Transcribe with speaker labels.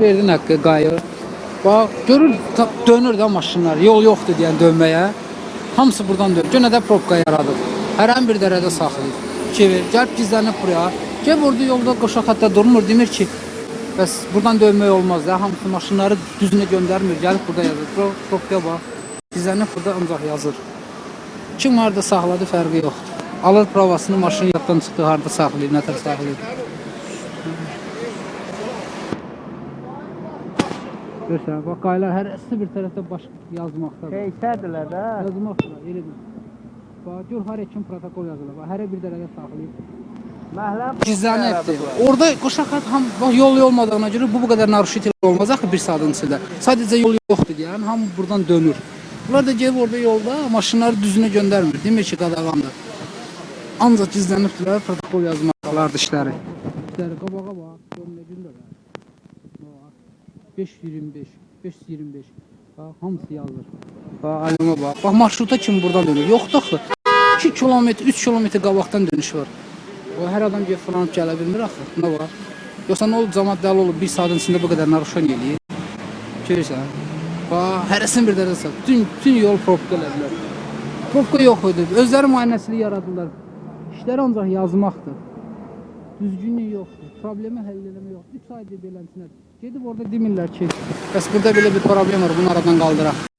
Speaker 1: Verdin haqqı qayır. Bax, görür dönür də maşınlar. Yol yoxdur deyən dönməyə. Hamısı buradan dönür. Yenə də probka yaradır. Hər an bir dərədə saxlayır. Çevir, gəlib gizlənib buraya. Gəl orada yolda qoşaq hatta durmur, demir ki, bəs buradan dönmək olmaz da. Hamısı maşınları düzünə göndərmir. Gəlib burada yazır. Probka bax. Gizlənib burada ancaq yazır. Kim harda saxladı fərqi yoxdur. Alır provasını, maşın yaddan çıxdı, harda saxlayır, nətər saxlayır. Görsən, bax qaylar hərəsi bir tərəfdə baş yazmaqdadır.
Speaker 2: Heykərdilər də.
Speaker 1: Yazmaqdadır, elə bil. Bax, gör hər kim protokol yazılır. Bax, hərə bir dərədə saxlayıb.
Speaker 2: Məhləm
Speaker 1: Gizlənibdir. Orada qoşaq ham bax yol olmadığına görə bu qədər naruşit olmaz axı bir saatın içində. Sadəcə yol yoxdur deyən hamı buradan dönür. Bunlar da gəlib orada yolda maşınları düzünə göndərmir. Demir ki, qadağandır. Ancaq gizlənibdilər, protokol yazmaqdalardı işləri. İşləri qabağa bax, gör nə gündür. 525, 525. Bax, hamısı yazır. Bax, aləmə bax. Bax, marşruta kim buradan dönür? Yoxdur axı. 2 kilometr, 3 kilometr qabaqdan dönüş var. O hər adam gəlib fırlanıb gələ bilmir axı. Nə var? Yoxsa nə oldu, cəmaət dəli olub bir saatın içində bu qədər naruşan eləyir. Görürsən? Bax, hərəsini bir dərəcə sat. Bütün yol probka elədilər. Probka yox idi. Özləri müayinəsini yaradılar. İşləri ancaq yazmaqdır. Düzgünlük yoxdur. Problemi həll eləmək yoxdur. 3 aydır beləsinə. Gedib orada demirlər ki, bəs burada belə bir problem var, bunu aradan qaldıraq.